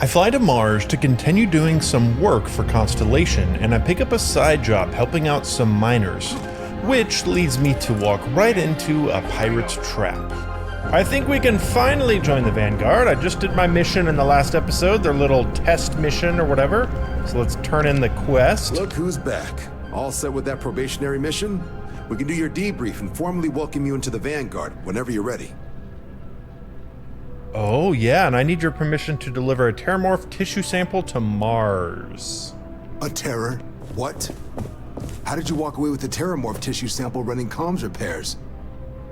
I fly to Mars to continue doing some work for Constellation, and I pick up a side job helping out some miners, which leads me to walk right into a pirate's trap. I think we can finally join the Vanguard. I just did my mission in the last episode, their little test mission or whatever. So let's turn in the quest. Look who's back. All set with that probationary mission? We can do your debrief and formally welcome you into the Vanguard whenever you're ready. Oh yeah, and I need your permission to deliver a terramorph tissue sample to Mars. A terror? What? How did you walk away with the terramorph tissue sample running comms repairs?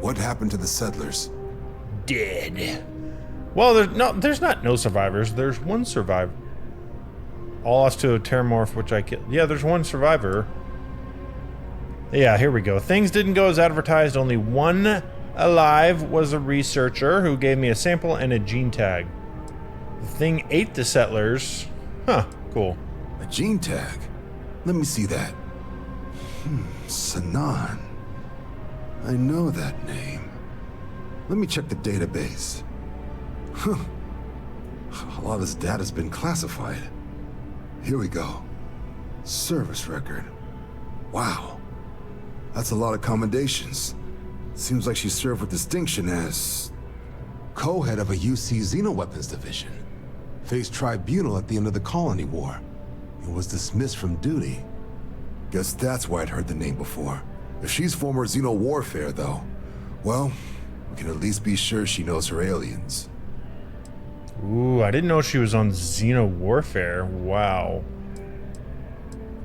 What happened to the settlers? Dead. Well, there's not no survivors. There's one survivor. All lost to a terramorph, which I killed. Yeah, there's one survivor. Yeah, here we go. Things didn't go as advertised. Only one alive was a researcher who gave me a sample and a gene tag. The thing ate the settlers. Huh, cool. A gene tag? Let me see that. Sanan. I know that name. Let me check the database. Huh. A lot of this data's been classified. Here we go. Service record. Wow. That's a lot of commendations. Seems like she served with distinction as co-head of a UC Xenoweapons division. Faced tribunal at the end of the Colony War. And was dismissed from duty. Guess that's why I'd heard the name before. If she's former Xeno warfare, though, well, we can at least be sure she knows her aliens. Ooh, I didn't know she was on Xeno warfare. Wow.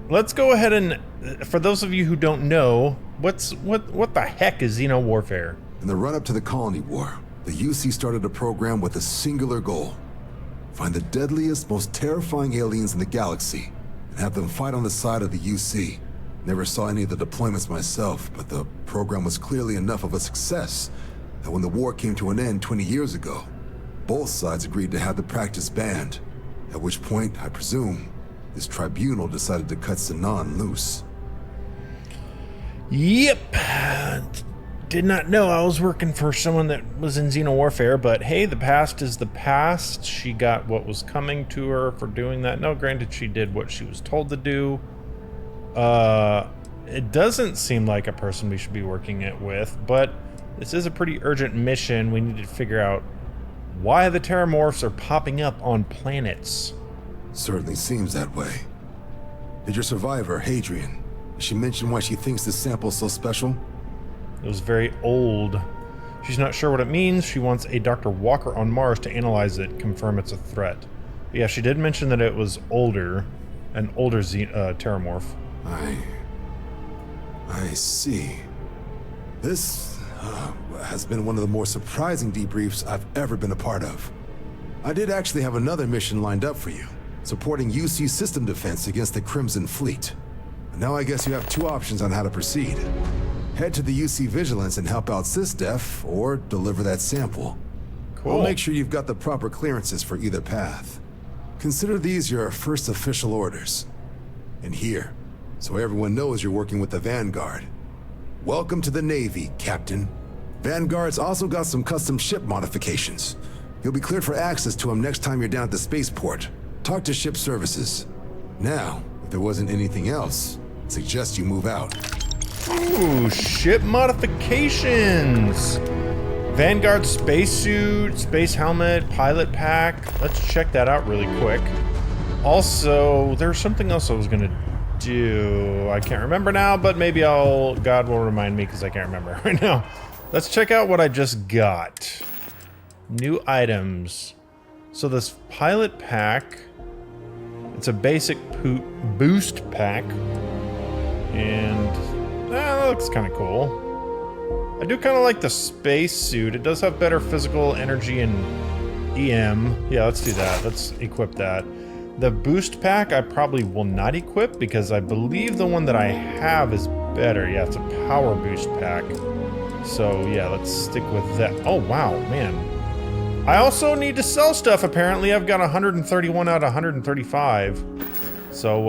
Let's go ahead and, for those of you who don't know, what the heck is Xeno warfare? In the run-up to the Colony War, the UC started a program with a singular goal. Find the deadliest, most terrifying aliens in the galaxy, and have them fight on the side of the UC. Never saw any of the deployments myself, but the program was clearly enough of a success that when the war came to an end 20 years ago, both sides agreed to have the practice banned. At which point, I presume, this tribunal decided to cut Sanan loose. Yep. Did not know I was working for someone that was in Xeno warfare, but hey, the past is the past. She got what was coming to her for doing that. No, granted, she did what she was told to do. It doesn't seem like a person we should be working it with, but this is a pretty urgent mission. We need to figure out why the terramorphs are popping up on planets. Certainly seems that way. Did your survivor, Hadrian, did she mention why she thinks this sample's so special? It was very old. She's not sure what it means. She wants a Dr. Walker on Mars to analyze it, confirm it's a threat. But yeah, she did mention that it was older, an older terramorph. I see. This has been one of the more surprising debriefs I've ever been a part of. I did actually have another mission lined up for you, supporting UC system defense against the Crimson Fleet. Now I guess you have two options on how to proceed. Head to the UC Vigilance and help out SysDef, or deliver that sample. Cool. I'll make sure you've got the proper clearances for either path. Consider these your first official orders. And here, so everyone knows you're working with the Vanguard. Welcome to the Navy, Captain. Vanguard's also got some custom ship modifications. You'll be cleared for access to them next time you're down at the spaceport. Talk to ship services. Now, if there wasn't anything else, I'd suggest you move out. Ooh, ship modifications! Vanguard spacesuit, space helmet, pilot pack. Let's check that out really quick. Also, there's something else I was gonna do. I can't remember now, but maybe God will remind me because I can't remember right now. Let's check out what I just got. New items. So this pilot pack, it's a basic boost pack, and that looks kind of cool. I do kind of like the space suit. It does have better physical energy and EM. Yeah, let's do that. Let's equip that. The boost pack I probably will not equip because I believe the one that I have is better. Yeah, it's a power boost pack. So yeah, let's stick with that. Oh wow, man. I also need to sell stuff apparently. I've got 131 out of 135. So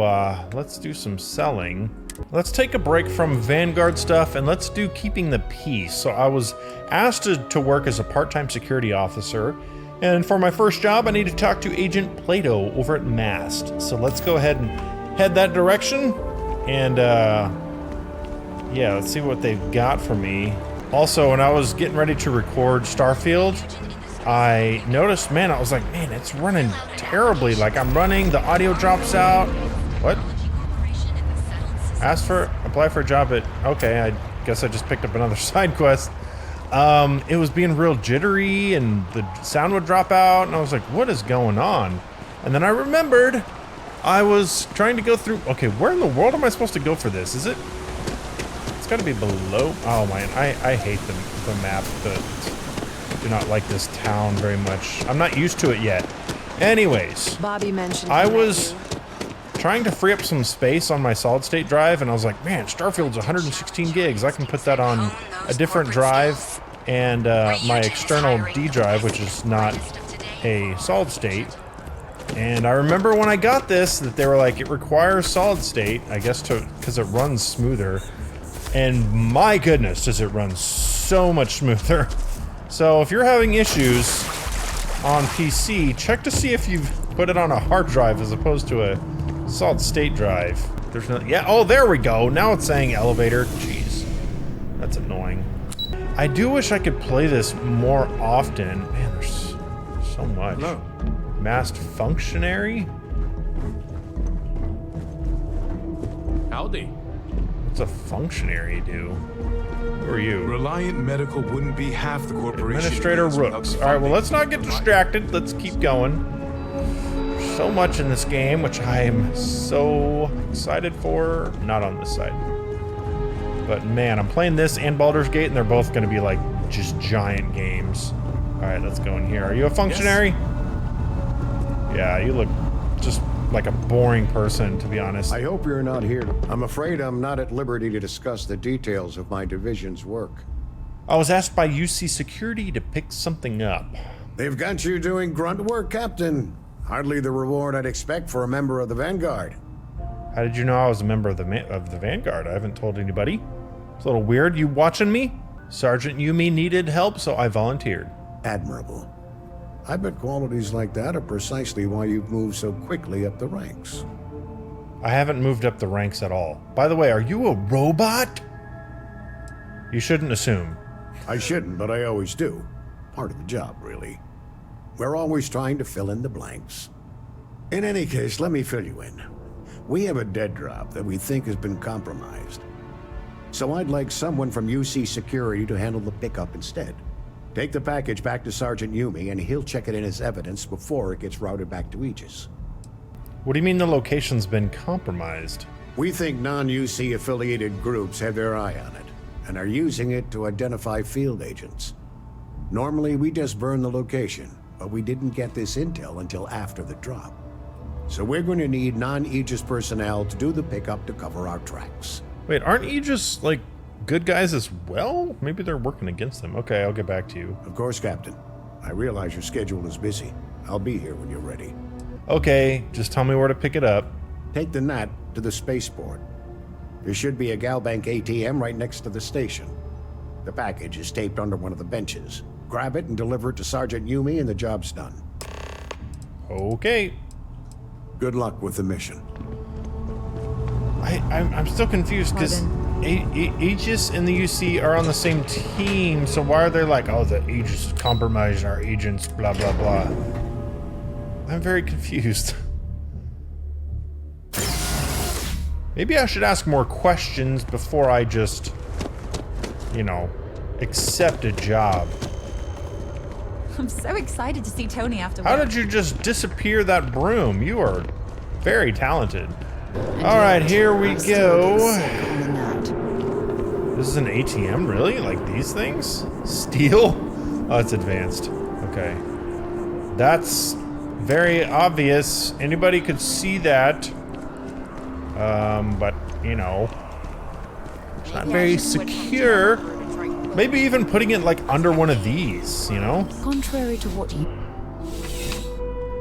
let's do some selling. Let's take a break from Vanguard stuff and let's do keeping the peace. So I was asked to work as a part-time security officer And for my first job, I need to talk to Agent Plato over at Mast. So let's go ahead and head that direction. And, yeah, let's see what they've got for me. Also, when I was getting ready to record Starfield, I noticed, man, I was like, man, it's running terribly. Like, I'm running, the audio drops out. What? Apply for a job at, okay, I guess I just picked up another side quest. It was being real jittery and the sound would drop out and I was like, what is going on? And then I remembered I was trying to go through, okay, where in the world am I supposed to go for this? Is it, it's gotta be below, oh man, I hate the map, but do not like this town very much. I'm not used to it yet. Anyways, Bobby mentioned I was trying to free up some space on my solid state drive and I was like, man, Starfield's 116 gigs. I can put that on a different drive and my external D drive, which is not a solid state. And I remember when I got this that they were like, it requires solid state, I guess, because it runs smoother. And my goodness, does it run so much smoother. So if you're having issues on PC, check to see if you've put it on a hard drive as opposed to a solid state drive. There's no, yeah, oh, there we go. Now it's saying elevator. Jeez, that's annoying. I do wish I could play this more often. Man, there's so much. Hello. Masked functionary? Howdy. What's a functionary do? Who are you? Reliant Medical wouldn't be half the corporation. Administrator it is without Rooks. the Alright, well, funding. let's not get distracted. Let's keep going. There's so much in this game, which I am so excited for. Not on this side. But man, I'm playing this and Baldur's Gate, and they're both going to be like just giant games. Alright, let's go in here. Are you a functionary? Yes. Yeah, you look just like a boring person, to be honest. I hope you're not here. I'm afraid I'm not at liberty to discuss the details of my division's work. I was asked by UC Security to pick something up. They've got you doing grunt work, Captain. Hardly the reward I'd expect for a member of the Vanguard. How did you know I was a member of the Vanguard? I haven't told anybody. It's a little weird. You watching me? Sergeant Yumi needed help, so I volunteered. Admirable. I bet qualities like that are precisely why you've moved so quickly up the ranks. I haven't moved up the ranks at all. By the way, are you a robot? You shouldn't assume. I shouldn't, but I always do. Part of the job, really. We're always trying to fill in the blanks. In any case, let me fill you in. We have a dead drop that we think has been compromised. So I'd like someone from UC Security to handle the pickup instead. Take the package back to Sergeant Yumi, and he'll check it in as evidence before it gets routed back to Aegis. What do you mean the location's been compromised? We think non-UC affiliated groups have their eye on it, and are using it to identify field agents. Normally, we just burn the location, but we didn't get this intel until after the drop. So we're going to need non-Aegis personnel to do the pickup to cover our tracks. Wait, aren't Aegis, like, good guys as well? Maybe they're working against them. Okay, I'll get back to you. Of course, Captain. I realize your schedule is busy. I'll be here when you're ready. Okay, just tell me where to pick it up. Take the Nat to the spaceport. There should be a Galbank ATM right next to the station. The package is taped under one of the benches. Grab it and deliver it to Sergeant Yumi and the job's done. Okay. Good luck with the mission. I'm still confused because Aegis and the UC are on the same team, so why are they like, oh, the Aegis compromised our agents, blah, blah, blah. I'm very confused. Maybe I should ask more questions before I just, you know, accept a job. I'm so excited to see Tony after work. How did you just disappear that broom? You are very talented. All right, here we go. This is an ATM, really? Like these things? Steel? Oh, it's advanced. Okay. That's very obvious. Anybody could see that. But, you know, it's not very secure. Maybe even putting it like under one of these, you know? Contrary to what you...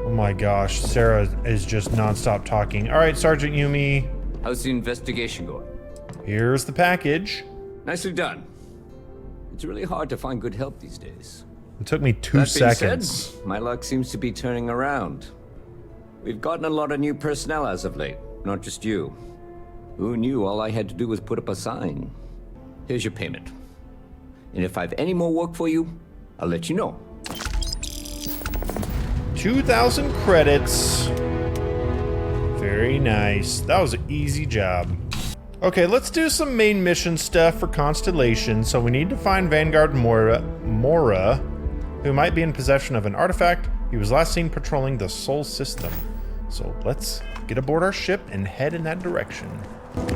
Oh my gosh, Sarah is just nonstop talking. All right, Sergeant Yumi. How's the investigation going? Here's the package. Nicely done. It's really hard to find good help these days. It took me 2 That being seconds. said, my luck seems to be turning around. We've gotten a lot of new personnel as of late, not just you. Who knew all I had to do was put up a sign? Here's your payment. And if I have any more work for you, I'll let you know. 2,000 credits. Very nice. That was an easy job. Okay, let's do some main mission stuff for Constellation. So we need to find Vanguard Mora, who might be in possession of an artifact. He was last seen patrolling the Sol system. So let's get aboard our ship and head in that direction.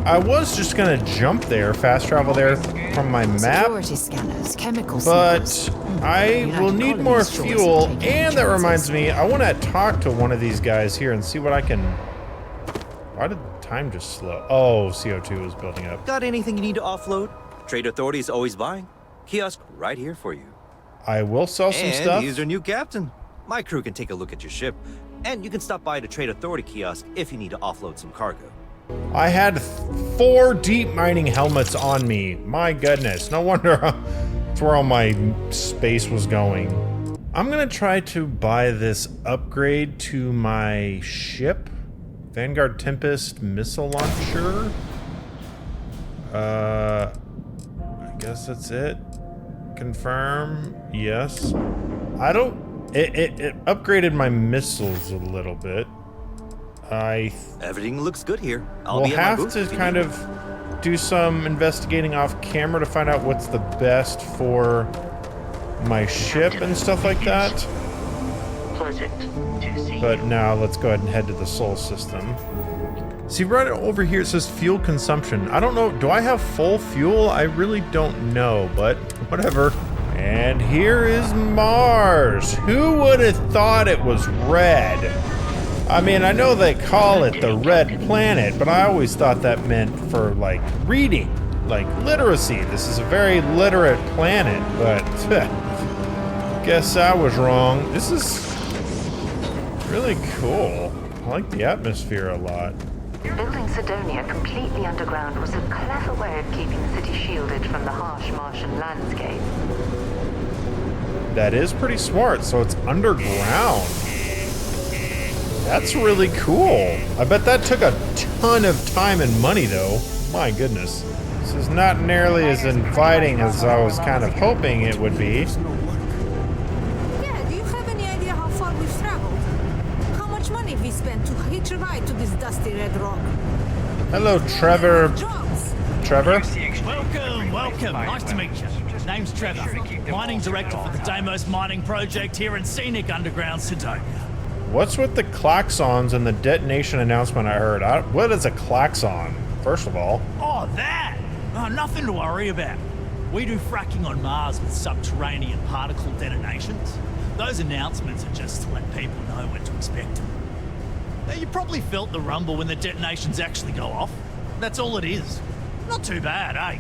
I was just gonna jump there, fast travel there from my map, Security scanners, chemical but samples. I will United need more Colonies sure fuel, isn't taking and that chances. reminds me, I want to talk to one of these guys here and see what I can... Why did time just slow? Oh, CO2 is building up. Got anything you need to offload? Trade Authority is always buying. Kiosk right here for you. I will sell some And stuff. he's our new captain. My crew can take a look at your ship. And you can stop by the Trade Authority kiosk if you need to offload some cargo. I had 4 deep mining helmets on me. My goodness, no wonder that's where all my space was going. I'm gonna try to buy this upgrade to my ship. Vanguard Tempest missile launcher. I guess that's it. Confirm, yes. I don't, it upgraded my missiles a little bit. Everything looks good here. I'll We'll be at my have booth to if you kind need. of do some investigating off camera to find out what's the best for my ship and stuff like that. But now let's go ahead and head to the Sol system. See, right over here it says fuel consumption. I don't know, do I have full fuel? I really don't know, but whatever. And here is Mars. Who would have thought it was red? I mean, I know they call it the red planet, but I always thought that meant for, like, reading, like literacy. This is a very literate planet, but guess I was wrong. This is really cool. I like the atmosphere a lot. Building Sidonia completely underground was a clever way of keeping the city shielded from the harsh Martian landscape. That is pretty smart, so it's underground. That's really cool. I bet that took a ton of time and money, though. My goodness. This is not nearly as inviting as I was kind of hoping it would be. Yeah, do you have any idea how far we've traveled? How much money we spent to hitch a ride to this dusty red rock? Hello, Trevor. Jobs. Trevor? Welcome. Nice to meet you. Name's Trevor, mining director for the Deimos mining project here in scenic underground Sidonia. What's with the klaxons and the detonation announcement I heard? What is a klaxon, first of all? Oh, that! Oh, nothing to worry about. We do fracking on Mars with subterranean particle detonations. Those announcements are just to let people know when to expect them. Now, you probably felt the rumble when the detonations actually go off. That's all it is. Not too bad, eh?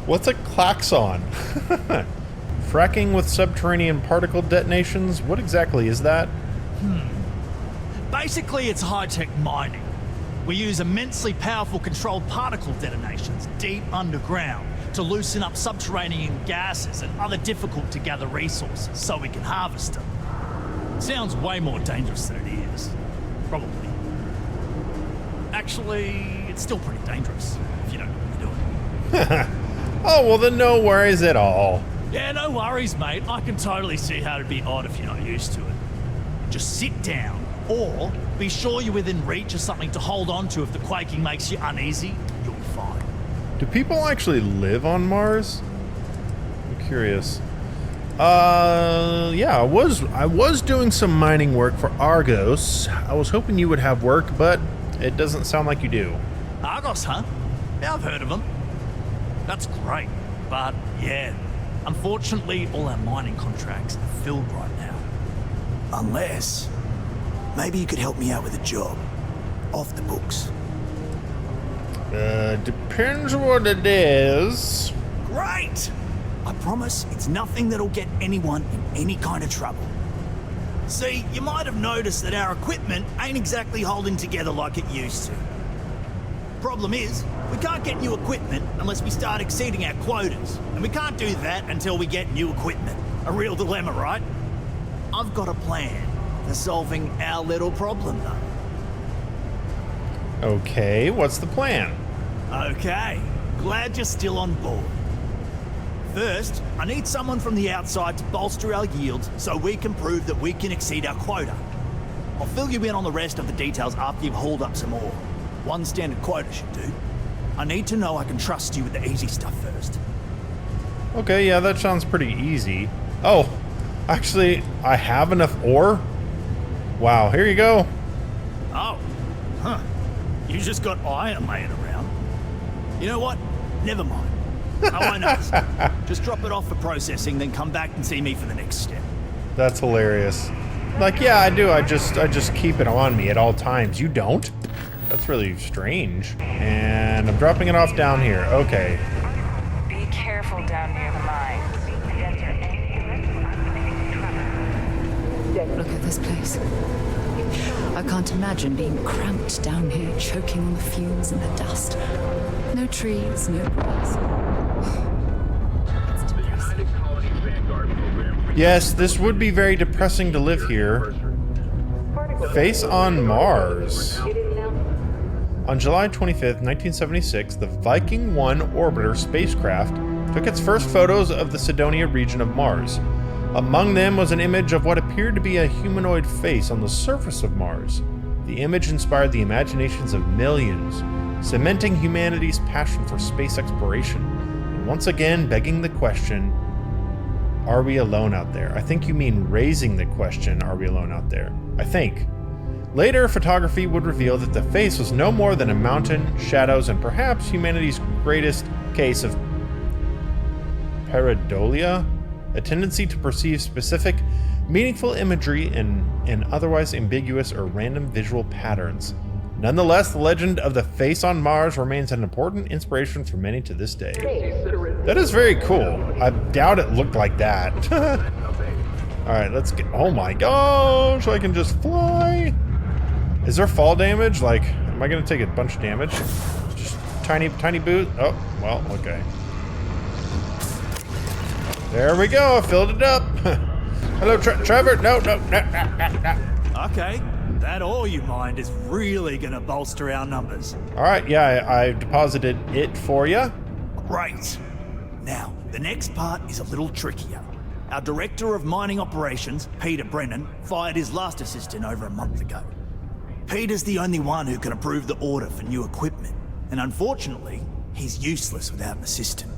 What's a klaxon? Fracking with subterranean particle detonations? What exactly is that? Basically, it's high-tech mining. We use immensely powerful controlled particle detonations deep underground to loosen up subterranean gases and other difficult-to-gather resources so we can harvest them. Sounds way more dangerous than it is. Probably. Actually, it's still pretty dangerous if you don't know what you're doing. Oh, well then no worries at all. Yeah, no worries, mate. I can totally see how it'd be odd if you're not used to it. Just sit down, or be sure you're within reach of something to hold on to if the quaking makes you uneasy. You'll be fine. Do people actually live on Mars? I'm curious. Yeah, I was doing some mining work for Argos. I was hoping you would have work, but it doesn't sound like you do. Argos, huh? Yeah, I've heard of them. That's great, but yeah, unfortunately, all our mining contracts are filled right now. Unless, maybe you could help me out with a job. Off the books. Depends what it is. Great! I promise it's nothing that'll get anyone in any kind of trouble. See, you might have noticed that our equipment ain't exactly holding together like it used to. Problem is, we can't get new equipment unless we start exceeding our quotas, and we can't do that until we get new equipment. A real dilemma, right? I've got a plan for solving our little problem, though. Okay, what's the plan? Okay, glad you're still on board. First, I need someone from the outside to bolster our yield so we can prove that we can exceed our quota. I'll fill you in on the rest of the details after you've hauled up some ore. One standard quota should do. I need to know I can trust you with the easy stuff first. Okay, yeah, that sounds pretty easy. Oh, actually, I have enough ore? Wow, here you go. Oh, huh. You just got iron laying around. You know what? Never mind. I won't ask. Just drop it off for processing, then come back and see me for the next step. That's hilarious. Like, yeah, I do. I just keep it on me at all times. You don't? That's really strange. And I'm dropping it off down here. Okay. Be careful down near the mines. Look at this place. I can't imagine being cramped down here, choking on the fumes and the dust. No trees, no grass. It's depressing. Yes, this would be very depressing to live here. Face on Mars. On July 25th, 1976, the Viking 1 orbiter spacecraft took its first photos of the Cydonia region of Mars. Among them was an image of what appeared to be a humanoid face on the surface of Mars. The image inspired the imaginations of millions, cementing humanity's passion for space exploration, and once again begging the question, are we alone out there? I think you mean raising the question, are we alone out there? I think. Later, photography would reveal that the face was no more than a mountain, shadows, and perhaps humanity's greatest case of pareidolia, a tendency to perceive specific, meaningful imagery in otherwise ambiguous or random visual patterns. Nonetheless, the legend of the face on Mars remains an important inspiration for many to this day. That is very cool. I doubt it looked like that. Alright, let's get... Oh my gosh, I can just fly! Is there fall damage? Like, am I going to take a bunch of damage? Just tiny boot? Oh, well, okay. There we go, I filled it up. Hello, Trevor. No. Okay, that ore you mined is really gonna bolster our numbers. Alright, yeah, I deposited it for you. Great. Now, the next part is a little trickier. Our Director of Mining Operations, Peter Brennan, fired his last assistant over a month ago. Peter's the only one who can approve the order for new equipment, and unfortunately, he's useless without an assistant.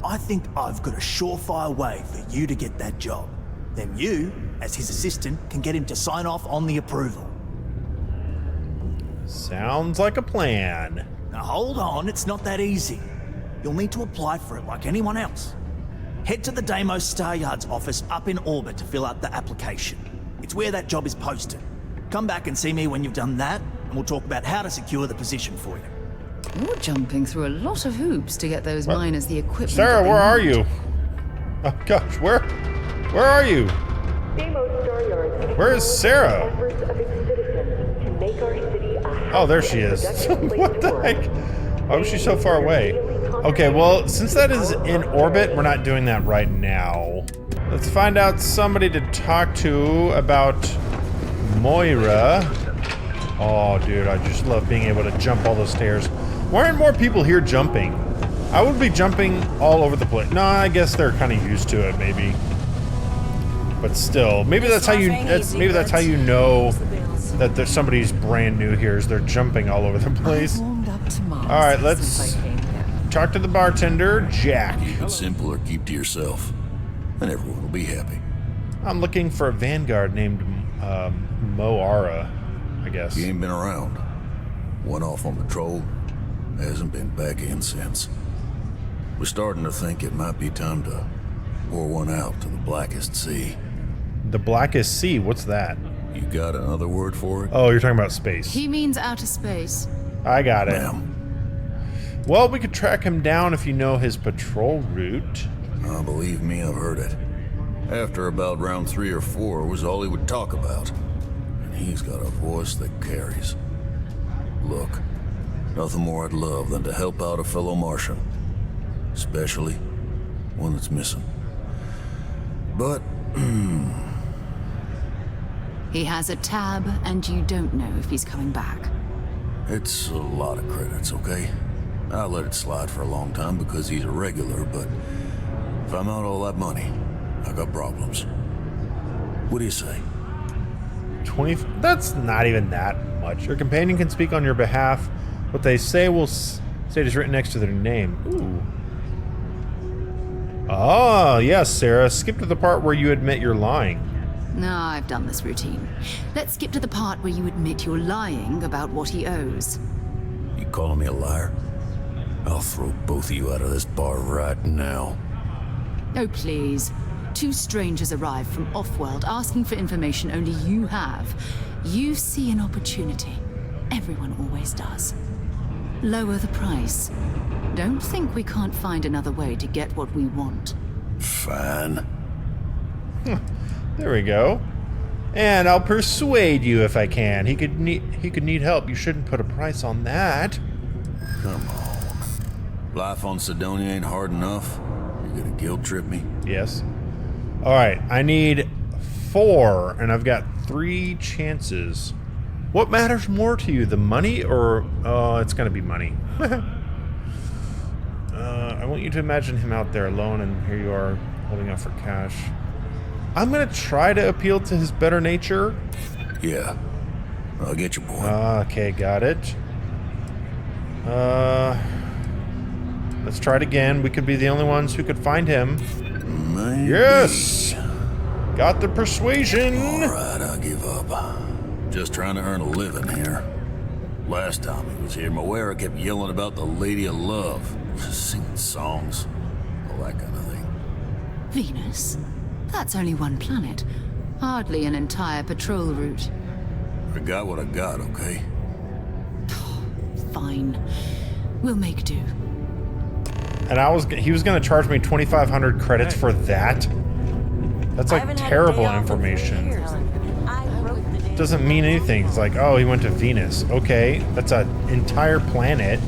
I think I've got a surefire way for you to get that job. Then you, as his assistant, can get him to sign off on the approval. Sounds like a plan. Now hold on, it's not that easy. You'll need to apply for it like anyone else. Head to the Deimos Star Yard's office up in orbit to fill out the application. It's where that job is posted. Come back and see me when you've done that, and we'll talk about how to secure the position for you. You're jumping through a lot of hoops to get those miners the equipment. Sarah, where are you? Oh gosh, where are you? Where is Sarah? Oh, there she is. What the heck? Why was she so far away? Okay, well, since that is in orbit, we're not doing that right now. Let's find out somebody to talk to about Moira. Oh, dude, I just love being able to jump all those stairs. Why aren't more people here jumping? I would be jumping all over the place. No, I guess they're kind of used to it, maybe. But still, maybe that's how you. Maybe that's how you know that there's somebody's brand new here. Is they're jumping all over the place. All right, let's talk to the bartender, Jack. Keep it simple or keep to yourself, and everyone will be happy. I'm looking for a vanguard named Moara, I guess. He ain't been around. Went off on patrol. Hasn't been back in since. We're starting to think it might be time to pour one out to the Blackest Sea. The Blackest Sea? What's that? You got another word for it? Oh, you're talking about space. He means outer space. I got it. Ma'am. Well, we could track him down if you know his patrol route. Oh, believe me, I've heard it. After about round 3 or 4 was all he would talk about. And he's got a voice that carries. Look, nothing more I'd love than to help out a fellow Martian. Especially one that's missing. But, He has a tab, and you don't know if he's coming back. it's a lot of credits, okay? I let it slide for a long time because he's a regular, but if I'm out all that money, I got problems. What do you say? 20. That's not even that much. Your companion can speak on your behalf. What they say will say it is written next to their name. Ooh. Oh, yes, Sarah. Skip to the part where you admit you're lying. No, I've done this routine. Let's skip to the part where you admit you're lying about what he owes. You calling me a liar? I'll throw both of you out of this bar right now. Oh, please. Two strangers arrive from off-world asking for information only you have. You see an opportunity. Everyone always does. Lower the price. Don't think we can't find another way to get what we want. Fine. There we go. And I'll persuade you if I can. He could need help. You shouldn't put a price on that. Come on. Life on Sidonia ain't hard enough. You gonna guilt trip me? Yes. Alright, I need 4, and I've got 3 chances. What matters more to you, the money or... Oh, it's gonna be money. I want you to imagine him out there alone, and here you are, holding out for cash. I'm gonna try to appeal to his better nature. Yeah. I'll get you, boy. Okay, got it. Let's try it again. We could be the only ones who could find him. Maybe. Yes! Got the persuasion! Alright, I'll give up. Just trying to earn a living here. Last time he was here, Moira kept yelling about the Lady of Love. Singing songs. All that kind of thing. Venus? That's only one planet. Hardly an entire patrol route. I got what I got, okay? Fine. We'll make do. And he was gonna charge me 2,500 credits for that? That's like terrible information. Doesn't mean anything. It's like, oh, he went to Venus. Okay, that's an entire planet.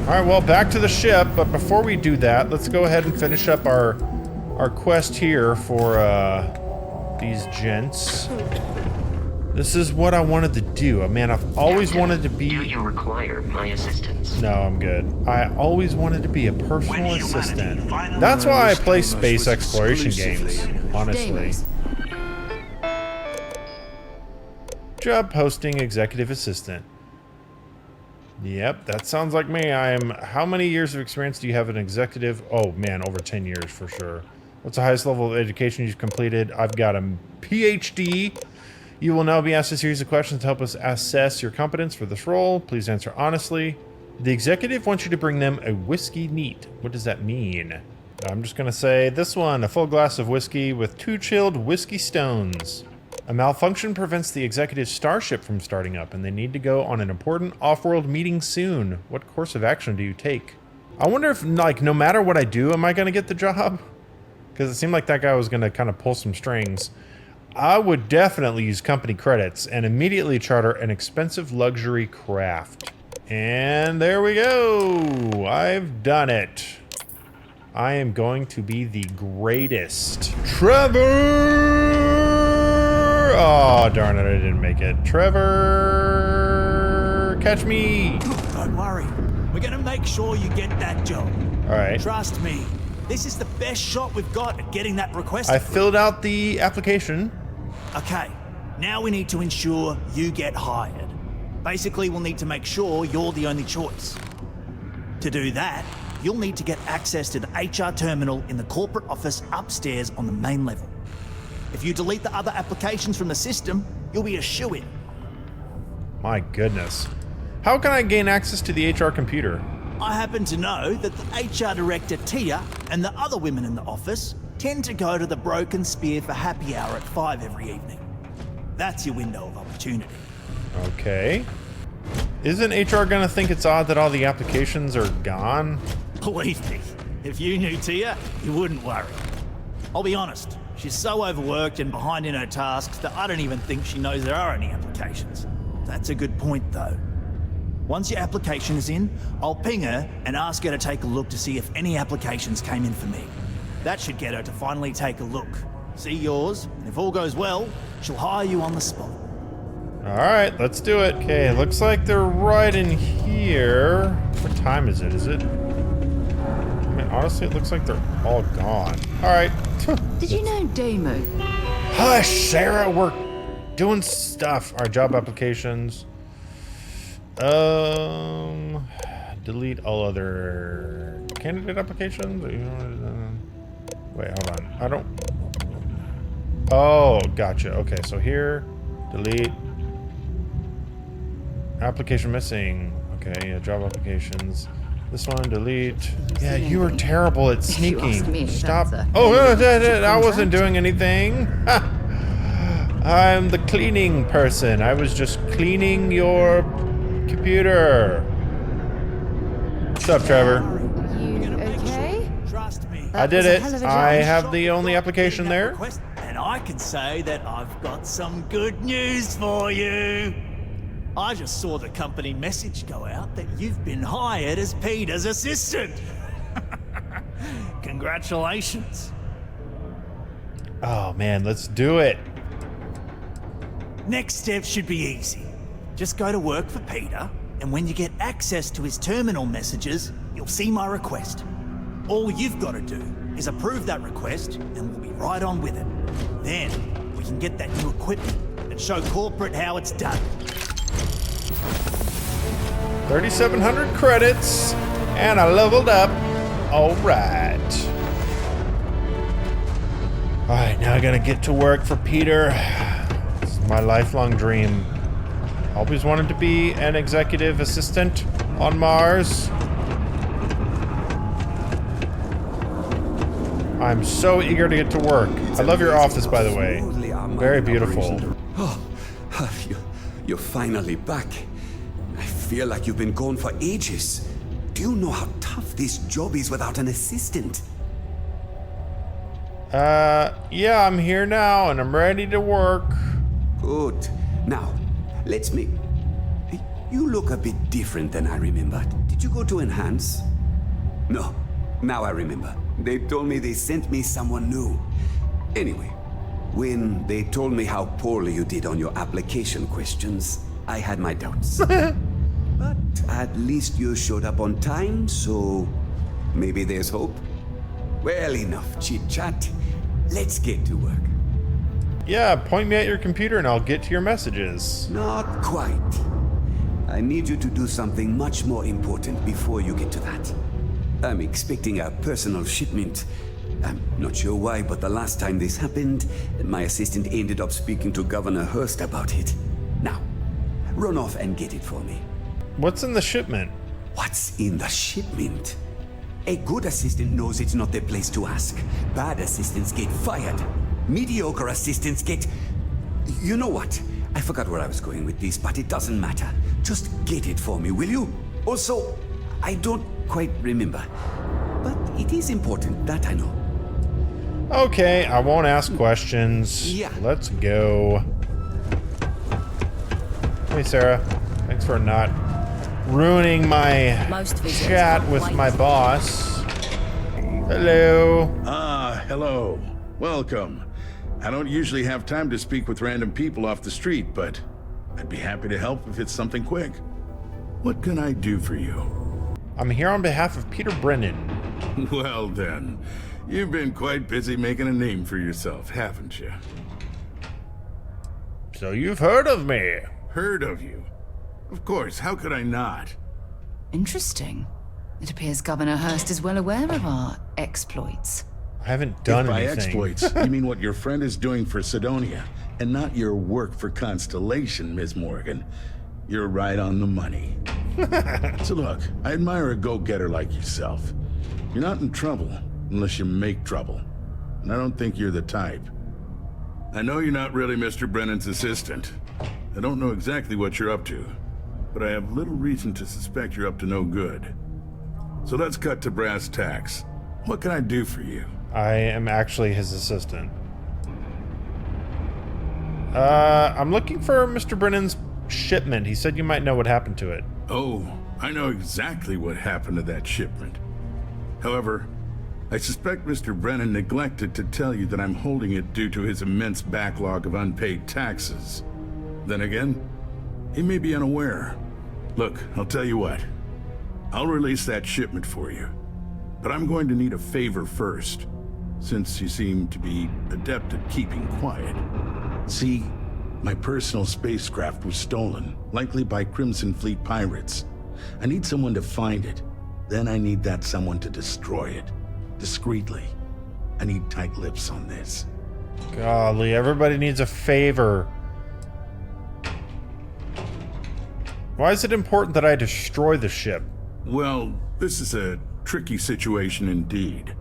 Alright, well, back to the ship, but before we do that, let's go ahead and finish up our quest here for these gents. This is what I wanted to do. Man, I've always wanted to be... Do you require my assistance? No, I'm good. I always wanted to be a personal assistant. That's why I play space exploration games, honestly. Job posting executive assistant. Yep, that sounds like me. How many years of experience do you have in executive? Oh man, over 10 years for sure. What's the highest level of education you've completed? I've got a PhD. You will now be asked a series of questions to help us assess your competence for this role. Please answer honestly. The executive wants you to bring them a whiskey neat. What does that mean? I'm just gonna say this one, a full glass of whiskey with 2 chilled whiskey stones. A malfunction prevents the executive's starship from starting up, and they need to go on an important off-world meeting soon. What course of action do you take? I wonder if, like, no matter what I do, am I gonna get the job? Because it seemed like that guy was gonna kind of pull some strings. I would definitely use company credits and immediately charter an expensive luxury craft. And there we go! I've done it. I am going to be the greatest. Trevor! Oh, darn it, I didn't make it. Trevor! Catch me! Don't worry. We're gonna make sure you get that job. Alright. Trust me. This is the best shot we've got at getting that request. I filled out the application. Okay, now we need to ensure you get hired. Basically, we'll need to make sure you're the only choice. To do that, you'll need to get access to the HR terminal in the corporate office upstairs on the main level. If you delete the other applications from the system, you'll be a shoo-in. My goodness. How can I gain access to the HR computer? I happen to know that the HR director, Tia, and the other women in the office tend to go to the Broken Spear for happy hour at 5 every evening. That's your window of opportunity. Okay. Isn't HR gonna think it's odd that all the applications are gone? Believe me, if you knew Tia, you wouldn't worry. I'll be honest, she's so overworked and behind in her tasks that I don't even think she knows there are any applications. That's a good point, though. Once your application is in, I'll ping her and ask her to take a look to see if any applications came in for me. That should get her to finally take a look. See yours, and if all goes well, she'll hire you on the spot. Alright, let's do it. Okay, looks like they're right in here. What time is it? Is it? I mean, honestly, it looks like they're all gone. Alright. Did you know Damo? Hush, Sarah, we're doing stuff. Our job applications. Delete all other candidate applications. Wait, hold on. I don't. Oh, gotcha. Okay, so here, delete. Application missing. Okay, yeah, job applications. This one, delete. Yeah, you were terrible at sneaking. Stop. Oh, I wasn't doing anything. I'm the cleaning person. I was just cleaning your computer. What's up, Trevor? You okay? Trust me. I did it. I have the only application there. And I can say that I've got some good news for you. I just saw the company message go out that you've been hired as Peter's assistant. Congratulations. Oh man, let's do it. Next step should be easy. Just go to work for Peter, and when you get access to his terminal messages, you'll see my request. All you've got to do is approve that request, and we'll be right on with it. Then, we can get that new equipment and show corporate how it's done. 3,700 credits, and I leveled up. All right. All right, now I gotta get to work for Peter. This is my lifelong dream. Always wanted to be an executive assistant on Mars. I'm so eager to get to work. I love your office, by the way. Very beautiful. Oh, you're finally back. I feel like you've been gone for ages. Do you know how tough this job is without an assistant? Yeah, I'm here now and I'm ready to work. Good. Now, let's make... You look a bit different than I remembered. Did you go to Enhance? No. Now I remember. They told me they sent me someone new. Anyway, when they told me how poorly you did on your application questions, I had my doubts. But at least you showed up on time, so maybe there's hope. Well, enough chit-chat. Let's get to work. Yeah, point me at your computer and I'll get to your messages. Not quite. I need you to do something much more important before you get to that. I'm expecting a personal shipment. I'm not sure why, but the last time this happened, my assistant ended up speaking to Governor Hurst about it. Now, run off and get it for me. What's in the shipment? What's in the shipment? A good assistant knows it's not their place to ask. Bad assistants get fired. Mediocre assistants get... You know what? I forgot where I was going with this, but it doesn't matter. Just get it for me, will you? Also, I don't quite remember. But it is important, that I know. Okay, I won't ask questions. Yeah. Let's go. Hey, Sarah. Thanks for not ruining my chat with my boss. Hello. Hello. Welcome. I don't usually have time to speak with random people off the street, but I'd be happy to help if it's something quick. What can I do for you? I'm here on behalf of Peter Brennan. Well then, you've been quite busy making a name for yourself, haven't you? So you've heard of me? Heard of you? Of course, how could I not? Interesting. It appears Governor Hurst is well aware of our exploits. I haven't done anything. By exploits, you mean what your friend is doing for Sidonia, and not your work for Constellation, Ms. Morgan. You're right on the money. So look, I admire a go-getter like yourself. You're not in trouble unless you make trouble. And I don't think you're the type. I know you're not really Mr. Brennan's assistant. I don't know exactly what you're up to, but I have little reason to suspect you're up to no good. So let's cut to brass tacks. What can I do for you? I am actually his assistant. I'm looking for Mr. Brennan's shipment. He said you might know what happened to it. Oh, I know exactly what happened to that shipment. However, I suspect Mr. Brennan neglected to tell you that I'm holding it due to his immense backlog of unpaid taxes. Then again, he may be unaware. Look, I'll tell you what. I'll release that shipment for you. But I'm going to need a favor first, since you seem to be adept at keeping quiet. See, my personal spacecraft was stolen, likely by Crimson Fleet pirates. I need someone to find it. Then I need that someone to destroy it. Discreetly. I need tight lips on this. Golly, everybody needs a favor. Why is it important that I destroy the ship? Well, this is a tricky situation indeed.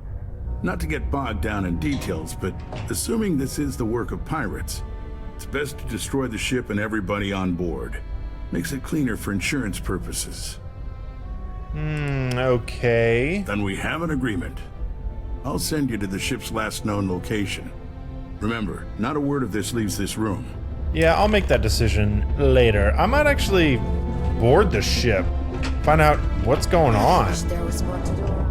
Not to get bogged down in details, but assuming this is the work of pirates, it's best to destroy the ship and everybody on board. Makes it cleaner for insurance purposes. Okay. Then we have an agreement. I'll send you to the ship's last known location. Remember, not a word of this leaves this room. Yeah, I'll make that decision later. I might actually board the ship. Find out what's going on.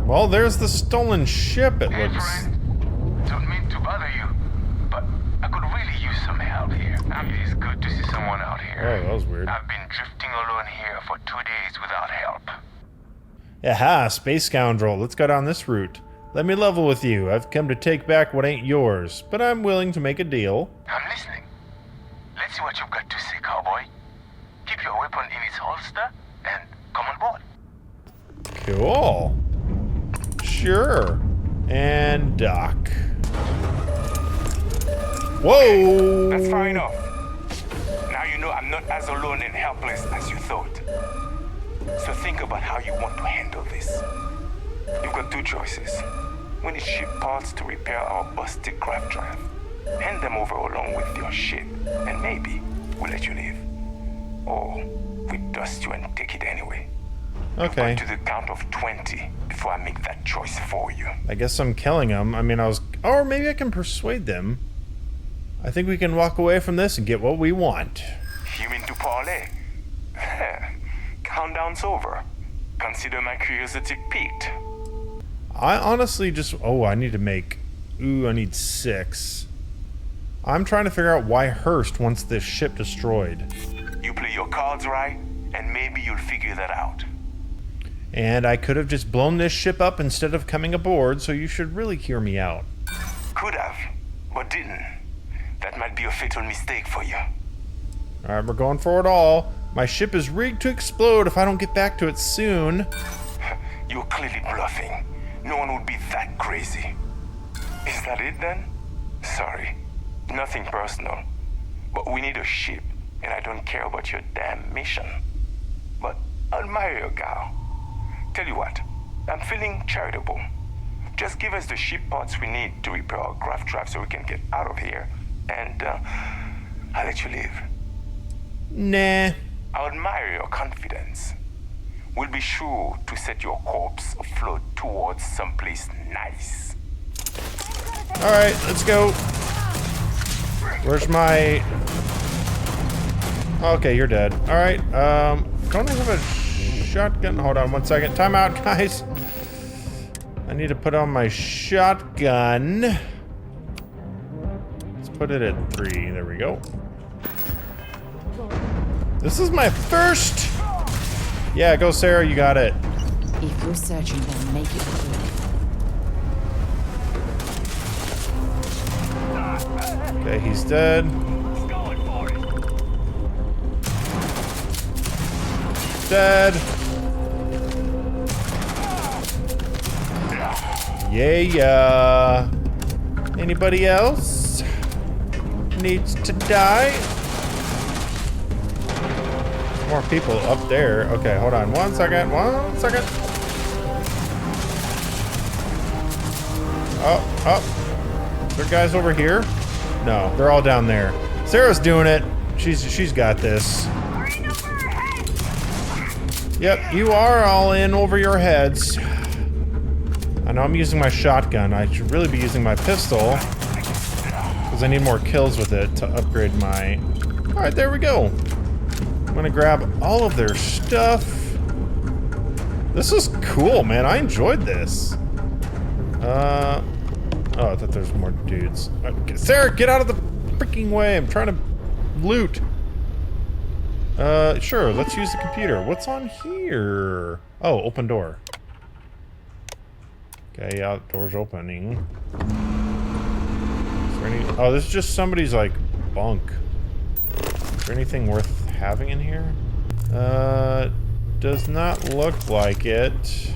Well, there's the stolen ship, it looks. Friend. Don't mean to bother you, but I could really use some help here. It's good to see someone out here. Oh, that was weird. I've been drifting alone here for 2 days without help. Aha, space scoundrel. Let's go down this route. Let me level with you. I've come to take back what ain't yours, but I'm willing to make a deal. I'm listening. Let's see what you've got to say, cowboy. Keep your weapon in its holster and come on board. Cool. Sure. And dock. Whoa! That's far enough. Now you know I'm not as alone and helpless as you thought. So think about how you want to handle this. You've got 2 choices. We need ship parts to repair our busted craft drive. Hand them over along with your ship, and maybe we'll let you live. Or we dust you and take it anyway. Okay. To the count of 20 before I make that choice for you. I guess I'm killing them. I mean, or maybe I can persuade them. I think we can walk away from this and get what we want. You mean to parlay? Countdown's over. Consider my curiosity piqued. I honestly just... Oh, I need to make... Ooh, I need 6. I'm trying to figure out why Hearst wants this ship destroyed. You play your cards right, and maybe you'll figure that out. And I could have just blown this ship up instead of coming aboard, so you should really hear me out. Could have, but didn't. That might be a fatal mistake for you. Alright, we're going for it all. My ship is rigged to explode if I don't get back to it soon. You're clearly bluffing. No one would be that crazy. Is that it then? Sorry. Nothing personal. But we need a ship, and I don't care about your damn mission. But I'll admire your gal. Tell you what, I'm feeling charitable. Just give us the ship parts we need to repair our craft drive so we can get out of here, and I'll let you live. Nah. I admire your confidence. We'll be sure to set your corpse afloat towards someplace nice. Alright, let's go. Where's my... Okay, you're dead. Alright, don't I have a shotgun? Hold on 1 second. Time out, guys. I need to put on my shotgun. Let's put it at 3. There we go. This is my first... Yeah, go Sarah, you got it. If you're searching, then make it quick. Okay, he's dead. Dead. Yeah. Anybody else needs to die? More people up there. Okay, hold on 1 second. 1 second. Oh. There guys over here? No, they're all down there. Sarah's doing it. She's got this. Yep, you are all in over your heads. I know I'm using my shotgun. I should really be using my pistol because I need more kills with it to upgrade my... Alright, there we go. I'm gonna grab all of their stuff. This is cool, man. I enjoyed this. Oh, I thought there's more dudes. Sarah, get out of the freaking way. I'm trying to loot. Sure, let's use the computer. What's on here? Oh, open door. Okay, outdoors opening. Is there any... Oh, this is just somebody's, like, bunk. Is there anything worth having in here? Does not look like it.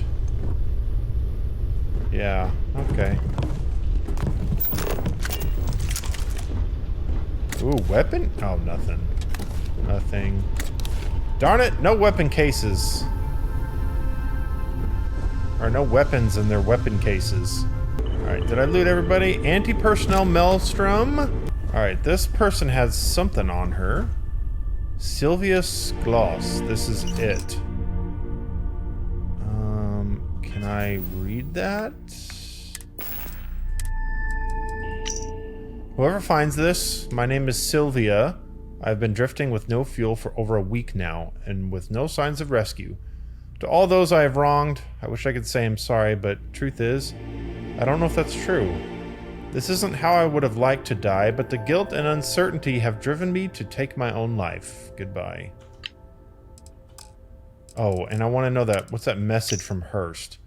Yeah, okay. Ooh, weapon? Oh, nothing. Nothing. Darn it, no weapon cases. Or no weapons in their weapon cases. Alright, did I loot everybody? Anti-personnel maelstrom. Alright, this person has something on her. Sylvia's Gloss. This is it. Can I read that? Whoever finds this, my name is Sylvia. I've been drifting with no fuel for over a week now, and with no signs of rescue. To all those I have wronged, I wish I could say I'm sorry, but truth is, I don't know if that's true. This isn't how I would have liked to die, but the guilt and uncertainty have driven me to take my own life. Goodbye. Oh, and I want to know that, what's that message from Hurst?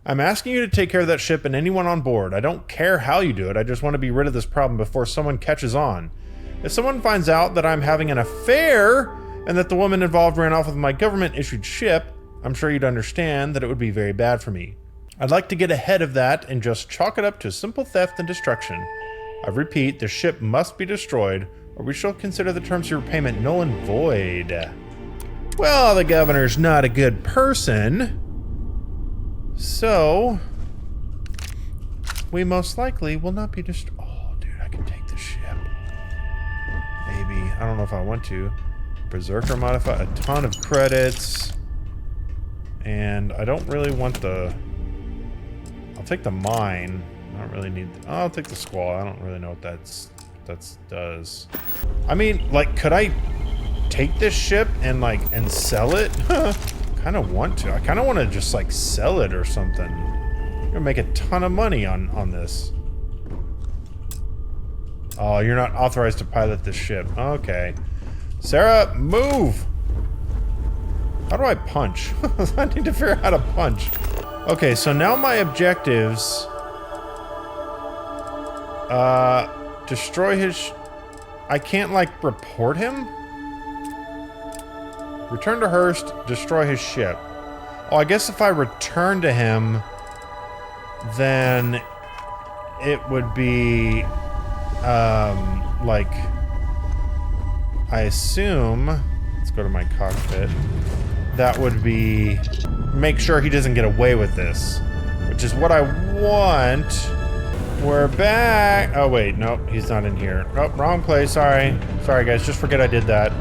I'm asking you to take care of that ship and anyone on board. I don't care how you do it, I just want to be rid of this problem before someone catches on. If someone finds out that I'm having an affair, and that the woman involved ran off with my government-issued ship, I'm sure you'd understand that it would be very bad for me. I'd like to get ahead of that and just chalk it up to simple theft and destruction. I repeat, the ship must be destroyed, or we shall consider the terms of your payment null and void. Well, the governor's not a good person, so we most likely will not be destroyed. Oh, dude, I can take the ship. Maybe. I don't know if I want to. Berserker modify, a ton of credits. And I don't really want the... I'll take the mine. I don't really need... I'll take the squall. I don't really know what that does. I mean, like, could I take this ship and, like, and sell it? Kind of want to. I kind of want to just, like, sell it or something. I'm gonna make a ton of money on this. Oh, you're not authorized to pilot this ship. Okay. Sarah, move! How do I punch? I need to figure out how to punch. Okay, so now my objectives... destroy his... I can't, like, report him? Return to Hurst, destroy his ship. Oh, I guess if I return to him, then it would be, like, I assume, let's go to my cockpit, that would be, make sure he doesn't get away with this, which is what I want. We're back. Oh, wait, nope, he's not in here. Oh, wrong place, sorry. Sorry, guys, just forget I did that.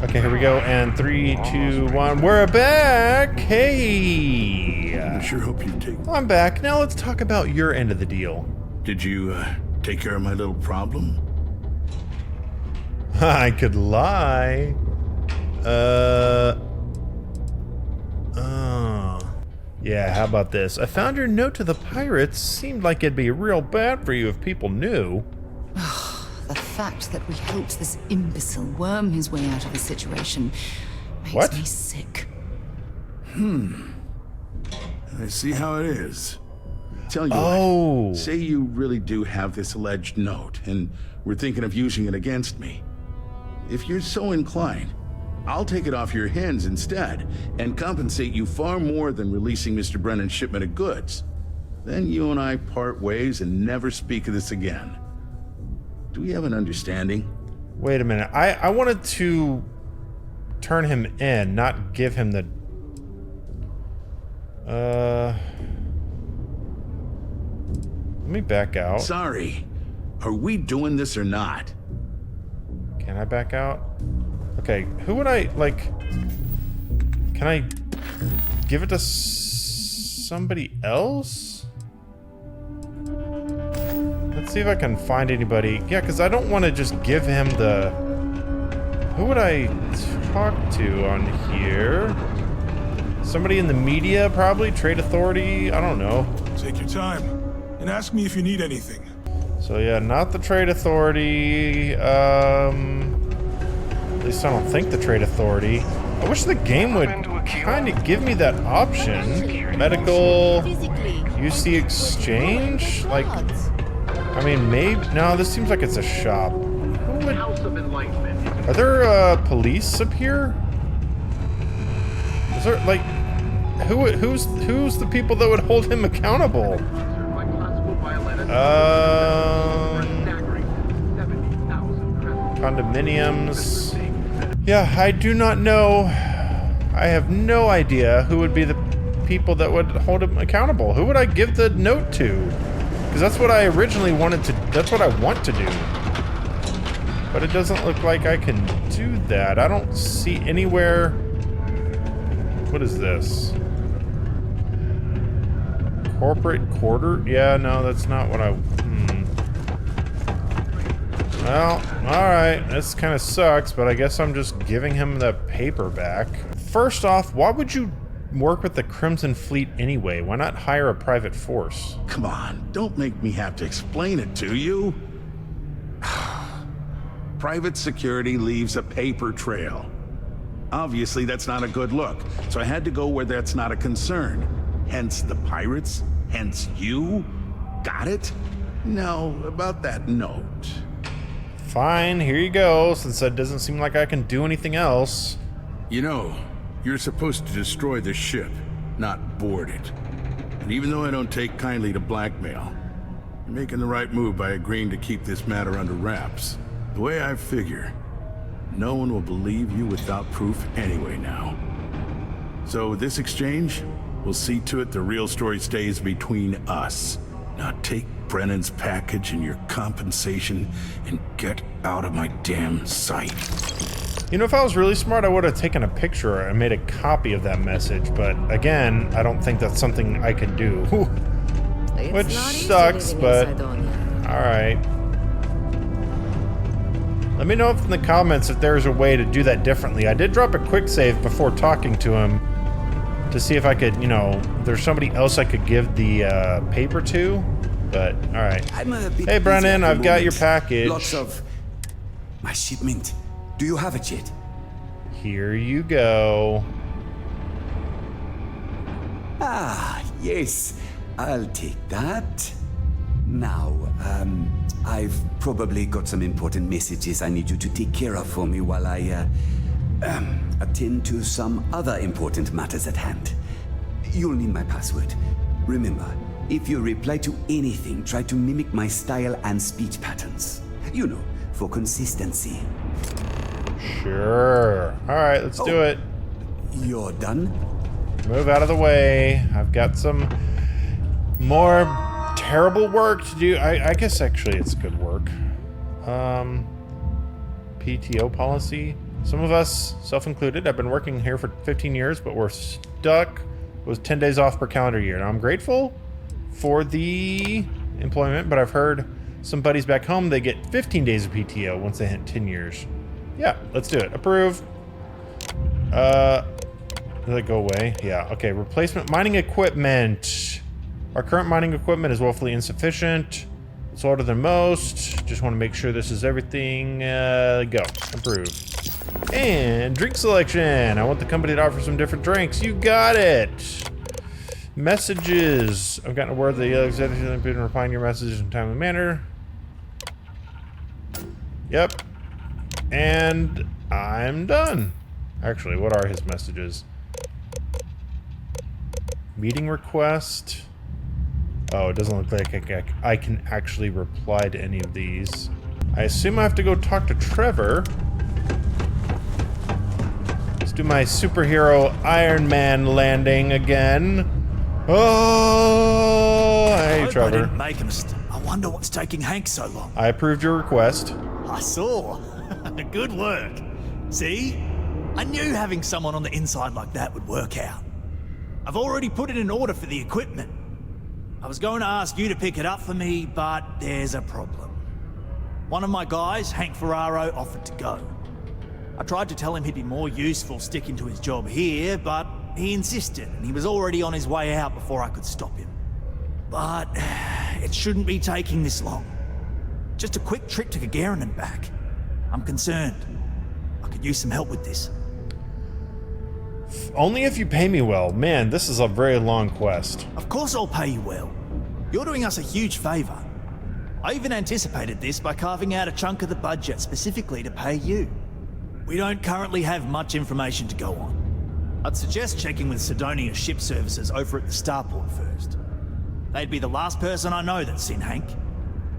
Okay, here we go, and 3, 2, 1, we're back! Hey! I sure hope you take... I'm back. Now let's talk about your end of the deal. Did you, take care of my little problem? I could lie. Yeah, how about this? I found your note to the pirates. Seemed like it'd be real bad for you if people knew. The fact that we helped this imbecile worm his way out of the situation makes me sick. I see how it is. Tell you what, say you really do have this alleged note, and we're thinking of using it against me. If you're so inclined, I'll take it off your hands instead, and compensate you far more than releasing Mr. Brennan's shipment of goods. Then you and I part ways and never speak of this again. Do we have an understanding? Wait a minute. I wanted to turn him in, not give him the... Let me back out. Sorry. Are we doing this or not? Can I back out? Okay, who would I, like... Can I give it to somebody else? Let's see if I can find anybody. Yeah, because I don't want to just give him the... Who would I talk to on here? Somebody in the media, probably? Trade Authority? I don't know. Take your time. and ask me if you need anything. So yeah, not the Trade Authority. At least I don't think the Trade Authority. I wish the game would kind of give me that option. Medical, UC Exchange? Like, I mean, maybe... No, this seems like it's a shop. Who would... Are there police up here? Is there, like... Who's the people that would hold him accountable? Condominiums. Yeah, I do not know. I have no idea who would be the people that would hold him accountable. Who would I give the note to? Because that's what I originally wanted to... That's what I want to do. But it doesn't look like I can do that. I don't see anywhere... What is this? Corporate quarter? Yeah, no, that's not what I... Well, alright. This kind of sucks, but I guess I'm just giving him the paper back. First off, why would you work with the Crimson Fleet anyway? Why not hire a private force? Come on, don't make me have to explain it to you. Private security leaves a paper trail. Obviously, that's not a good look, so I had to go where that's not a concern. Hence the pirates, hence you. Got it? Now, about that note. Fine, here you go, since it doesn't seem like I can do anything else. You know, you're supposed to destroy the ship, not board it. And even though I don't take kindly to blackmail, you're making the right move by agreeing to keep this matter under wraps. The way I figure, no one will believe you without proof anyway now. So with this exchange, we'll see to it the real story stays between us. Now take Brennan's package and your compensation and get out of my damn sight. You know, if I was really smart, I would have taken a picture and made a copy of that message, but again, I don't think that's something I can do. Which sucks, but alright. Let me know in the comments if there's a way to do that differently. I did drop a quick save before talking to him to see if I could, you know, there's somebody else I could give the paper to, but alright. Hey Brennan, I've got your package. Lots of... My shipment. Do you have it yet? Here you go. Ah, yes. I'll take that. Now, I've probably got some important messages I need you to take care of for me while I, attend to some other important matters at hand. You'll need my password. Remember, if you reply to anything, try to mimic my style and speech patterns. You know, for consistency. Sure. Alright, let's do it. You're done? Move out of the way. I've got some more terrible work to do. I guess actually it's good work. PTO policy. Some of us, self-included, have been working here for 15 years, but we're stuck with 10 days off per calendar year. Now, I'm grateful for the employment, but I've heard some buddies back home, they get 15 days of PTO once they hit 10 years. Yeah, let's do it. Approve. Did that go away? Yeah, okay. Replacement mining equipment. Our current mining equipment is woefully insufficient. It's older than most. Just want to make sure this is everything. Go. Approve. And drink selection. I want the company to offer some different drinks. You got it. Messages. I've gotten word that the executive has been replying to your messages in a timely manner. Yep. And I'm done. Actually, what are his messages? Meeting request. Oh, it doesn't look like I can actually reply to any of these. I assume I have to go talk to Trevor. Let's do my superhero Iron Man landing again. Oh, hey, Trevor. I didn't make a mistake. I wonder what's taking Hank so long. I approved your request. I saw. Good work. See? I knew having someone on the inside like that would work out. I've already put it in order for the equipment. I was going to ask you to pick it up for me, but there's a problem. One of my guys, Hank Ferraro, offered to go. I tried to tell him he'd be more useful sticking to his job here, but he insisted, and he was already on his way out before I could stop him. But It shouldn't be taking this long. Just a quick trip to Gagarin and back. I'm concerned. I could use some help with this. Only if you pay me well. Man, this is a very long quest. Of course I'll pay you well. You're doing us a huge favor. I even anticipated this by carving out a chunk of the budget specifically to pay you. We don't currently have much information to go on. I'd suggest checking with Sidonia Ship Services over at the starport first. They'd be the last person I know that's seen Hank.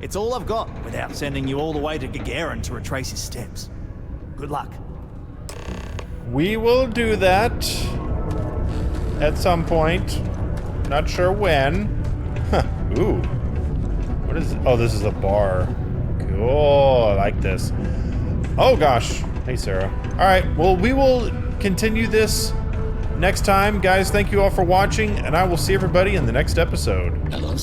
It's all I've got without sending you all the way to Gagarin to retrace his steps. Good luck. We will do that at some point. Not sure when. Huh. Ooh. What is it? Oh, this is a bar. Cool. I like this. Oh, gosh. Hey, Sarah. All right. Well, we will continue this next time. Guys, thank you all for watching, and I will see everybody in the next episode. Hello,